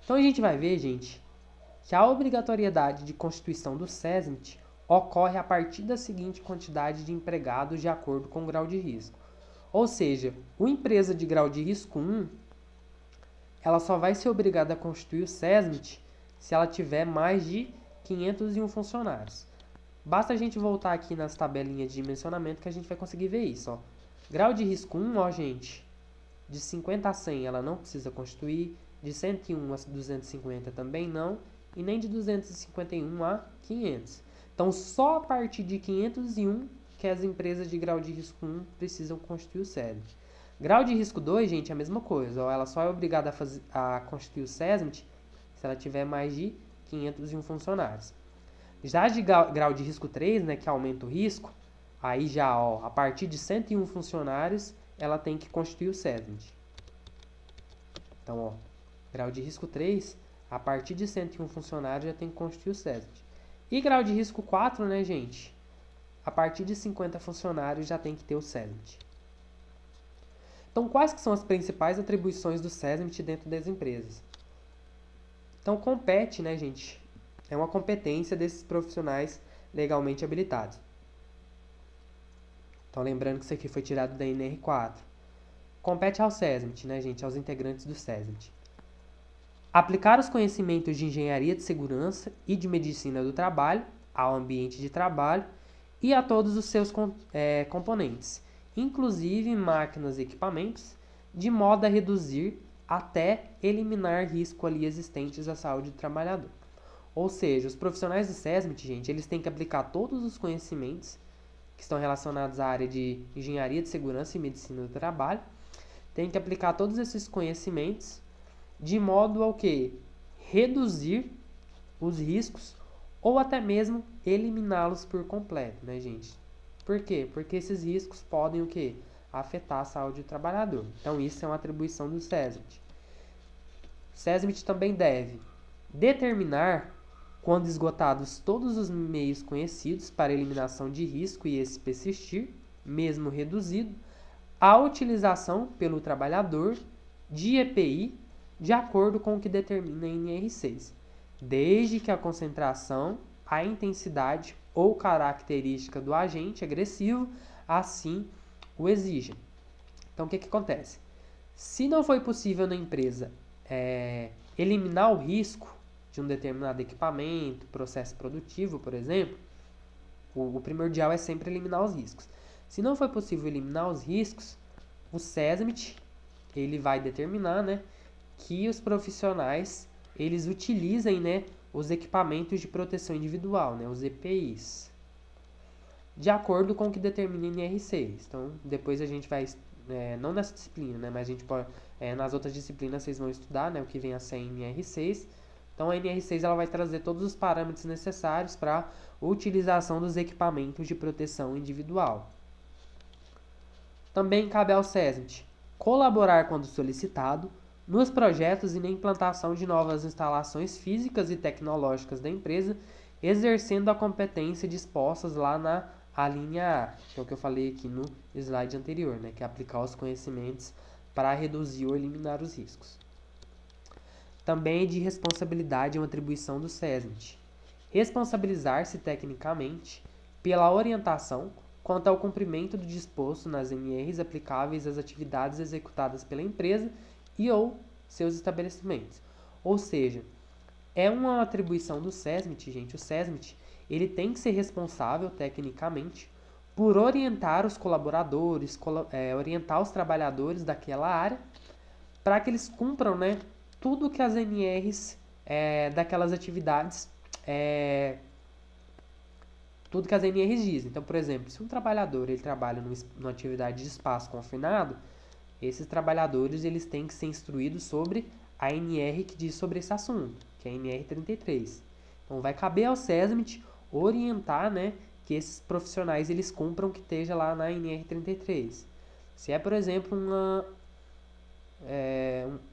Então, a gente vai ver, gente, que a obrigatoriedade de constituição do SESMIT ocorre a partir da seguinte quantidade de empregados de acordo com o grau de risco. Ou seja, uma empresa de grau de risco 1, ela só vai ser obrigada a constituir o SESMIT se ela tiver mais de 501 funcionários. Basta a gente voltar aqui nas tabelinhas de dimensionamento que a gente vai conseguir ver isso. Grau de risco 1, gente, de 50 a 100 ela não precisa constituir, de 101 a 250 também não, e nem de 251 a 500. Então, só a partir de 501 que as empresas de grau de risco 1 precisam constituir o SESMIT. Grau de risco 2, gente, é a mesma coisa. Ela só é obrigada a constituir o SESMIT se ela tiver mais de 501 funcionários. Já de grau de risco 3, que aumenta o risco, aí já, a partir de 101 funcionários, ela tem que constituir o SESMIT. Então, grau de risco 3, a partir de 101 funcionários já tem que constituir o SESMIT. E grau de risco 4, gente? A partir de 50 funcionários já tem que ter o SESMIT. Então, quais que são as principais atribuições do SESMIT dentro das empresas? Então, compete, gente? É uma competência desses profissionais legalmente habilitados. Então, lembrando que isso aqui foi tirado da NR4. Compete ao SESMIT, gente? Aos integrantes do SESMIT. Aplicar os conhecimentos de engenharia de segurança e de medicina do trabalho ao ambiente de trabalho e a todos os seus componentes, inclusive máquinas e equipamentos, de modo a reduzir até eliminar risco ali existentes à saúde do trabalhador. Ou seja, os profissionais do SESMIT, gente, eles têm que aplicar todos os conhecimentos que estão relacionados à área de engenharia de segurança e medicina do trabalho, têm que aplicar todos esses conhecimentos de modo ao que reduzir os riscos ou até mesmo eliminá-los por completo, gente? Por quê? Porque esses riscos podem o quê? afetar a saúde do trabalhador. Então, isso é uma atribuição do SESMIT. O SESMIT também deve determinar, quando esgotados todos os meios conhecidos para eliminação de risco e esse persistir, mesmo reduzido, a utilização pelo trabalhador de EPI de acordo com o que determina a NR6, desde que a concentração, a intensidade ou característica do agente agressivo assim o exijam. Então, o que acontece? Se não foi possível na empresa eliminar o risco de um determinado equipamento, processo produtivo, por exemplo, o primordial é sempre eliminar os riscos. Se não foi possível eliminar os riscos, o SESMIT ele vai determinar, né, que os profissionais eles utilizem, né, os equipamentos de proteção individual, né, os EPIs, de acordo com o que determina a NR6. Então, depois a gente vai, não nessa disciplina, né, mas a gente pode, nas outras disciplinas vocês vão estudar, né, o que vem a ser a NR6. Então, a NR6 ela vai trazer todos os parâmetros necessários para a utilização dos equipamentos de proteção individual. Também cabe ao SESMIT colaborar quando solicitado nos projetos e na implantação de novas instalações físicas e tecnológicas da empresa, exercendo a competência dispostas lá na linha A, que é o que eu falei aqui no slide anterior, né, que é aplicar os conhecimentos para reduzir ou eliminar os riscos. Também de responsabilidade é uma atribuição do SESMIT. Responsabilizar-se tecnicamente pela orientação quanto ao cumprimento do disposto nas NRs aplicáveis às atividades executadas pela empresa e ou seus estabelecimentos. Ou seja, é uma atribuição do SESMIT, gente. O SESMIT ele tem que ser responsável tecnicamente por orientar os colaboradores, orientar os trabalhadores daquela área para que eles cumpram, né, tudo que as NRs daquelas atividades tudo que as NRs dizem. Então, por exemplo, se um trabalhador ele trabalha numa atividade de espaço confinado, esses trabalhadores eles têm que ser instruídos sobre a NR que diz sobre esse assunto, que é a NR 33. Então, vai caber ao SESMIT orientar, né, que esses profissionais eles cumpram o que esteja lá na NR 33. Se é, por exemplo,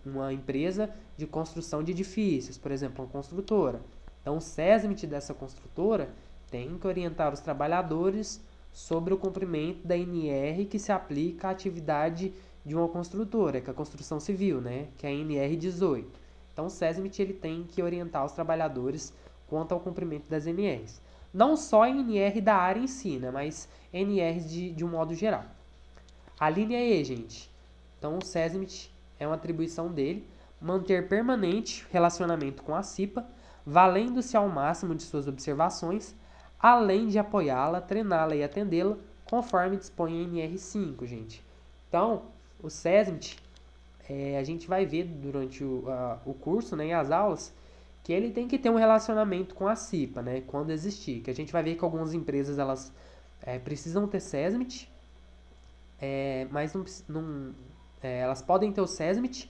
uma empresa de construção de edifícios, por exemplo, uma construtora. Então, o SESMIT dessa construtora tem que orientar os trabalhadores sobre o cumprimento da NR que se aplica à atividade de uma construtora, que é a construção civil, né, que é a NR 18. Então, o SESMIT ele tem que orientar os trabalhadores quanto ao cumprimento das NRs. Não só a NR da área em si, né, mas NRs de um modo geral. A linha E, gente. Então, o SESMIT é uma atribuição dele manter permanente relacionamento com a CIPA, valendo-se ao máximo de suas observações, além de apoiá-la, treiná-la e atendê-la, conforme dispõe a NR5, gente. Então, o SESMIT, a gente vai ver durante o curso, né, e as aulas, que ele tem que ter um relacionamento com a CIPA, né, quando existir. Que a gente vai ver que algumas empresas elas precisam ter SESMIT, mas elas podem ter o SESMIT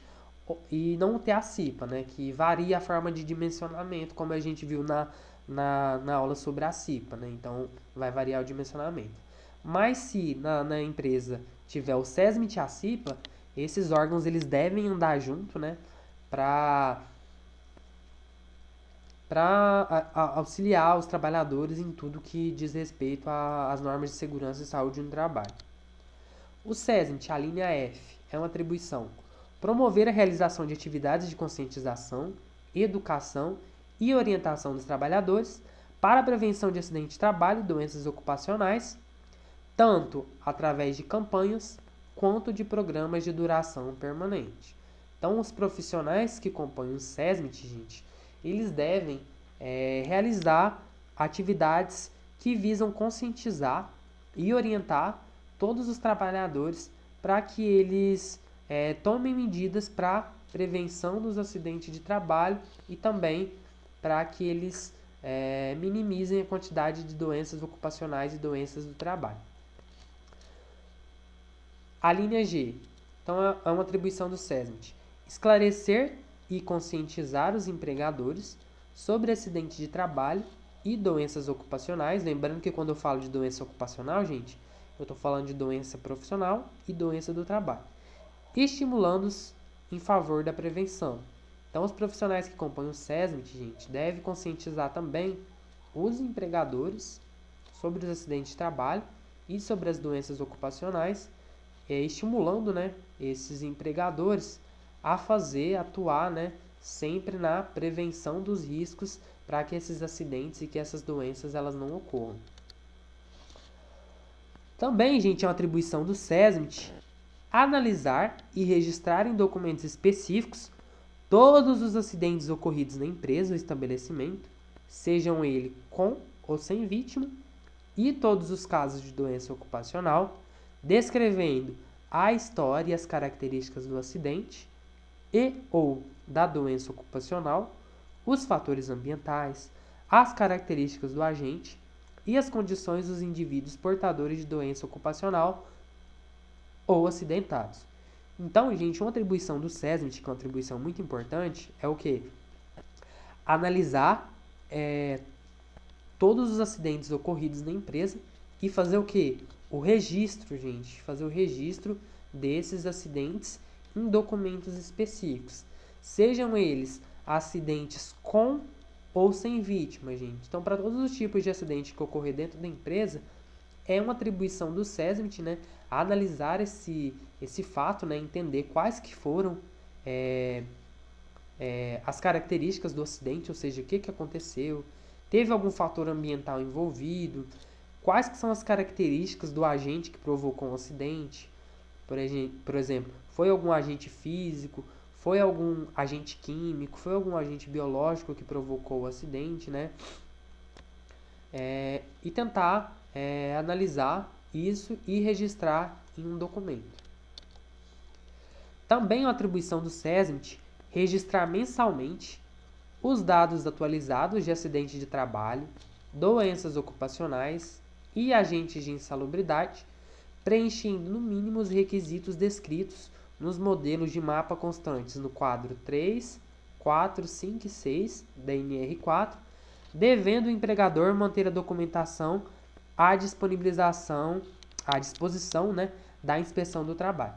e não ter a CIPA, né, que varia a forma de dimensionamento, como a gente viu na aula sobre a CIPA, né? Então vai variar o dimensionamento. Mas se na empresa tiver o SESMIT e a CIPA, esses órgãos eles devem andar junto, né, para auxiliar os trabalhadores em tudo que diz respeito às normas de segurança e saúde no trabalho. O SESMIT, a linha F, é uma atribuição: promover a realização de atividades de conscientização, educação e orientação dos trabalhadores para a prevenção de acidentes de trabalho e doenças ocupacionais, tanto através de campanhas quanto de programas de duração permanente. Então, os profissionais que compõem o SESMIT, gente, eles devem realizar atividades que visam conscientizar e orientar todos os trabalhadores para que eles tomem medidas para prevenção dos acidentes de trabalho e também para que eles minimizem a quantidade de doenças ocupacionais e doenças do trabalho. A linha G, então, é uma atribuição do SESMIT: esclarecer e conscientizar os empregadores sobre acidentes de trabalho e doenças ocupacionais. Lembrando que quando eu falo de doença ocupacional, gente, Eu estou falando de doença profissional e doença do trabalho. Estimulando-os em favor da prevenção. Então, os profissionais que compõem o SESMIT, gente, devem conscientizar também os empregadores sobre os acidentes de trabalho e sobre as doenças ocupacionais, estimulando, né, esses empregadores a atuar, né, sempre na prevenção dos riscos para que esses acidentes e que essas doenças elas não ocorram. Também, gente, é uma atribuição do SESMIT analisar e registrar em documentos específicos todos os acidentes ocorridos na empresa ou estabelecimento, sejam eles com ou sem vítima, e todos os casos de doença ocupacional, descrevendo a história e as características do acidente e ou da doença ocupacional, os fatores ambientais, as características do agente e as condições dos indivíduos portadores de doença ocupacional ou acidentados. Então, gente, uma atribuição do SESMIT, que é uma atribuição muito importante, é o quê? Analisar todos os acidentes ocorridos na empresa e fazer o quê? O registro, gente. Fazer o registro desses acidentes em documentos específicos. Sejam eles acidentes com ou sem vítima, gente. Então, para todos os tipos de acidente que ocorrer dentro da empresa, é uma atribuição do SESMIT, né, analisar esse fato, né, entender quais que foram as características do acidente, ou seja, o que aconteceu, teve algum fator ambiental envolvido, quais que são as características do agente que provocou o acidente, por exemplo, foi algum agente físico, foi algum agente químico, foi algum agente biológico que provocou o acidente, né? E tentar analisar isso e registrar em um documento. Também é uma atribuição do SESMIT registrar mensalmente os dados atualizados de acidente de trabalho, doenças ocupacionais e agentes de insalubridade, preenchendo no mínimo os requisitos descritos nos modelos de mapa constantes no quadro 3, 4, 5 e 6 da NR4, devendo o empregador manter a documentação à disposição, né, da inspeção do trabalho.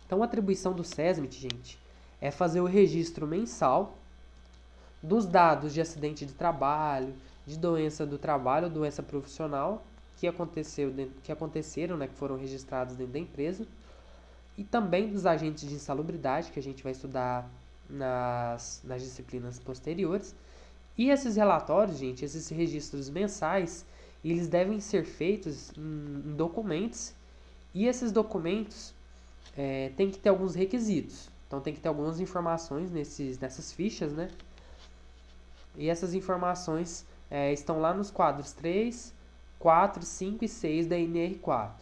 Então, a atribuição do SESMIT, gente, é fazer o registro mensal dos dados de acidente de trabalho, de doença do trabalho, doença profissional, que aconteceram, né, que foram registrados dentro da empresa, e também dos agentes de insalubridade, que a gente vai estudar nas disciplinas posteriores. E esses relatórios, gente, esses registros mensais, eles devem ser feitos em documentos, e esses documentos tem que ter alguns requisitos. Então, tem que ter algumas informações nessas fichas, né? E essas informações estão lá nos quadros 3, 4, 5 e 6 da NR4.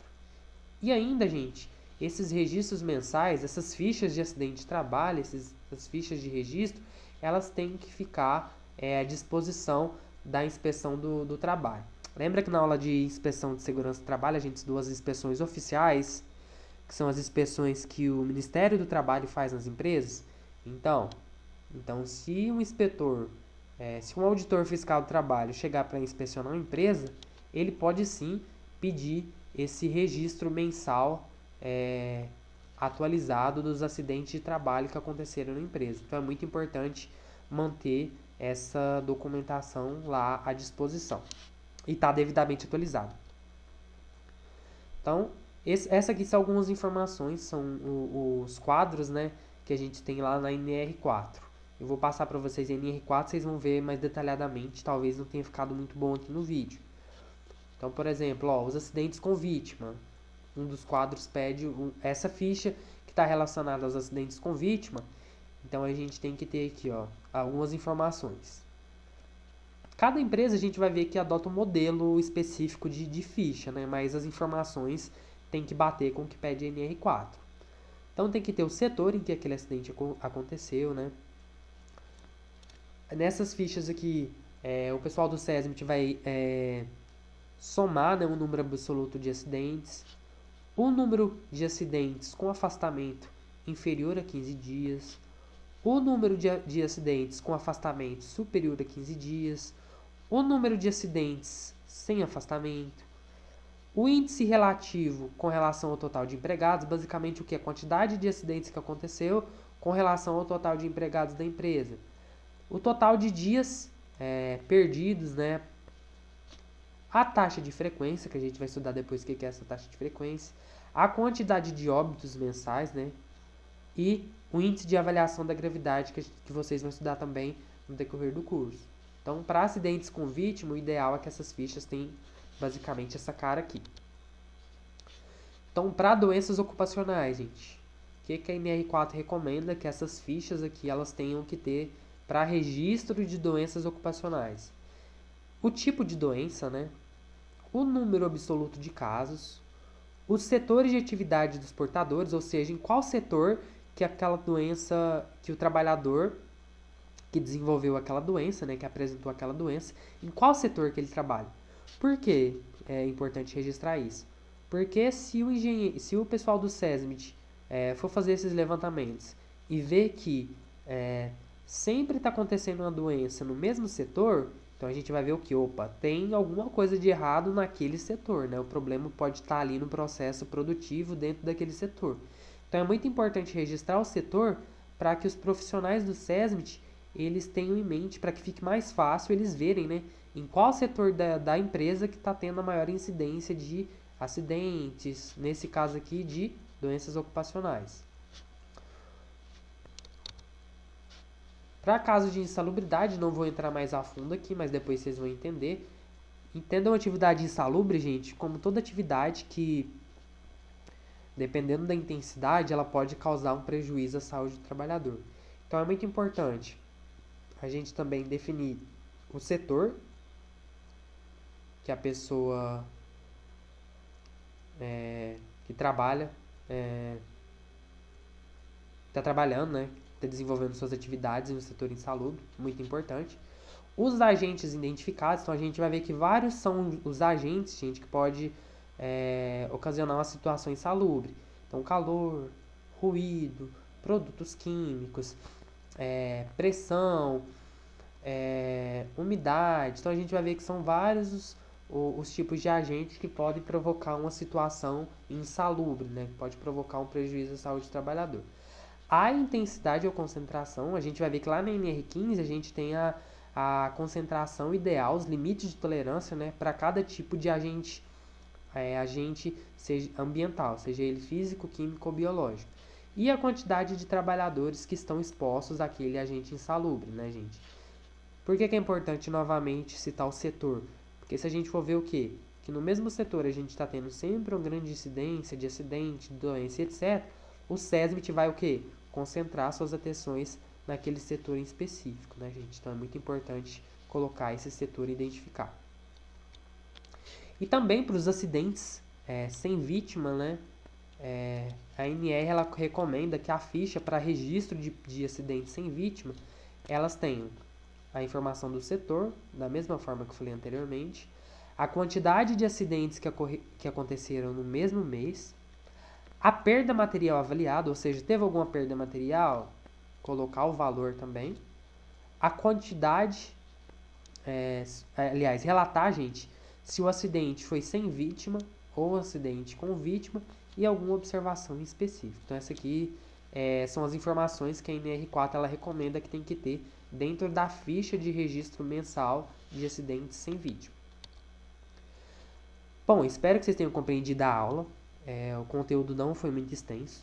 E ainda, gente, esses registros mensais, essas fichas de acidente de trabalho, essas fichas de registro, elas têm que ficar à disposição da inspeção do trabalho. Lembra que na aula de inspeção de segurança do trabalho a gente estudou as inspeções oficiais, que são as inspeções que o Ministério do Trabalho faz nas empresas? Então se um inspetor, se um auditor fiscal do trabalho chegar para inspecionar uma empresa, ele pode sim pedir esse registro mensal atualizado dos acidentes de trabalho que aconteceram na empresa. Então é muito importante manter essa documentação lá à disposição e estar devidamente atualizado. Então, essa aqui são algumas informações, são os quadros, né, que a gente tem lá na NR4. Eu vou passar para vocês a NR4, vocês vão ver mais detalhadamente, talvez não tenha ficado muito bom aqui no vídeo. Então, por exemplo, os acidentes com vítima. Um dos quadros pede essa ficha que está relacionada aos acidentes com vítima. Então, a gente tem que ter aqui algumas informações. Cada empresa a gente vai ver que adota um modelo específico de ficha, né? Mas as informações tem que bater com o que pede a NR4. Então, tem que ter o setor em que aquele acidente aconteceu, né? Nessas fichas aqui, o pessoal do SESMIT vai somar, né, um número absoluto de acidentes, o número de acidentes com afastamento inferior a 15 dias, o número de acidentes com afastamento superior a 15 dias, o número de acidentes sem afastamento, O índice relativo com relação ao total de empregados, basicamente o que? A quantidade de acidentes que aconteceu com relação ao total de empregados da empresa. O total de dias perdidos, né? A taxa de frequência, que a gente vai estudar depois o que é essa taxa de frequência. A quantidade de óbitos mensais, né? E o índice de avaliação da gravidade, que vocês vão estudar também no decorrer do curso. Então, para acidentes com vítima, o ideal é que essas fichas tenham basicamente essa cara aqui. Então, para doenças ocupacionais, gente, o que a NR4 recomenda? Que essas fichas aqui elas tenham que ter para registro de doenças ocupacionais. O tipo de doença, né? O número absoluto de casos, os setores de atividade dos portadores, ou seja, em qual setor que aquela doença, que o trabalhador que desenvolveu aquela doença, né, que apresentou aquela doença, em qual setor que ele trabalha. Por que é importante registrar isso? Porque se o pessoal do SESMIT for fazer esses levantamentos e ver que sempre está acontecendo uma doença no mesmo setor, então a gente vai ver o que? Opa, tem alguma coisa de errado naquele setor, né? O problema pode estar ali no processo produtivo dentro daquele setor. Então é muito importante registrar o setor para que os profissionais do SESMIT eles tenham em mente, para que fique mais fácil eles verem, né, em qual setor da empresa que está tendo a maior incidência de acidentes, nesse caso aqui de doenças ocupacionais. Para casos de insalubridade, não vou entrar mais a fundo aqui, mas depois vocês vão entender. Entendam a atividade insalubre, gente, como toda atividade que, dependendo da intensidade, ela pode causar um prejuízo à saúde do trabalhador. Então é muito importante a gente também definir o setor que a pessoa que trabalha está trabalhando, né? Está desenvolvendo suas atividades no setor insalubre, muito importante. Os agentes identificados, então a gente vai ver que vários são os agentes, gente, que pode ocasionar uma situação insalubre. Então, calor, ruído, produtos químicos, pressão, umidade. Então, a gente vai ver que são vários os tipos de agentes que podem provocar uma situação insalubre, né? Que pode provocar um prejuízo à saúde do trabalhador. A intensidade ou concentração, a gente vai ver que lá na NR15 a gente tem a concentração ideal, os limites de tolerância, né, para cada tipo de agente, seja ambiental, seja ele físico, químico ou biológico. E a quantidade de trabalhadores que estão expostos àquele agente insalubre, né, gente? Por que é importante novamente citar o setor? Porque se a gente for ver o quê? Que no mesmo setor a gente está tendo sempre uma grande incidência de acidente, de doença, etc., o SESMIT vai o quê? Concentrar suas atenções naquele setor em específico, né, gente? Então é muito importante colocar esse setor e identificar. E também para os acidentes sem vítima, né? A NR ela recomenda que a ficha para registro de acidentes sem vítima, elas tenham a informação do setor, da mesma forma que eu falei anteriormente, a quantidade de acidentes que aconteceram no mesmo mês, a perda material avaliada, ou seja, teve alguma perda material, colocar o valor também, a quantidade, aliás, relatar, gente, se o acidente foi sem vítima ou um acidente com vítima e alguma observação específica. Então, essa aqui são as informações que a NR4 ela recomenda que tem que ter dentro da ficha de registro mensal de acidentes sem vítima. Bom, espero que vocês tenham compreendido a aula. O conteúdo não foi muito extenso.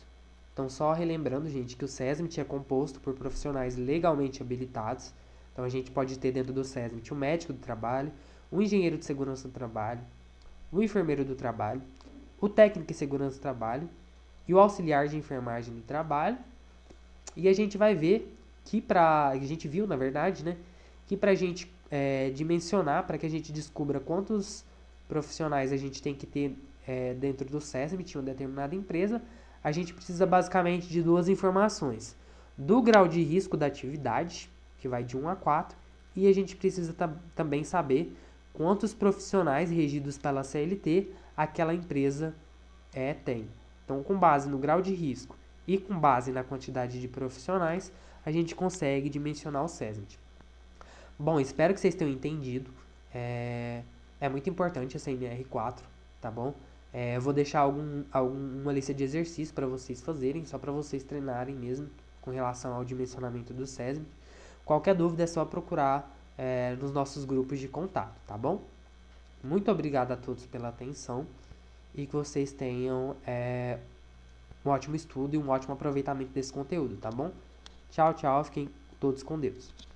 Então, só relembrando, gente, que o SESMIT é composto por profissionais legalmente habilitados. Então, a gente pode ter dentro do SESMIT um médico do trabalho, um engenheiro de segurança do trabalho, o enfermeiro do trabalho, o técnico de segurança do trabalho e o auxiliar de enfermagem do trabalho. E a gente vai ver que a gente viu, na verdade, né, que para a gente dimensionar, para que a gente descubra quantos profissionais a gente tem que ter dentro do SESMIT, uma determinada empresa, a gente precisa basicamente de duas informações. Do grau de risco da atividade, que vai de 1 a 4, e a gente precisa também saber quantos profissionais regidos pela CLT aquela empresa tem. Então, com base no grau de risco e com base na quantidade de profissionais, a gente consegue dimensionar o SESMIT. Bom, espero que vocês tenham entendido. É muito importante essa NR4. tá bom? Eu vou deixar alguma lista de exercícios para vocês fazerem, só para vocês treinarem mesmo com relação ao dimensionamento do SESMIT. Qualquer dúvida é só procurar nos nossos grupos de contato, tá bom? Muito obrigado a todos pela atenção e que vocês tenham um ótimo estudo e um ótimo aproveitamento desse conteúdo, tá bom? Tchau, tchau, fiquem todos com Deus.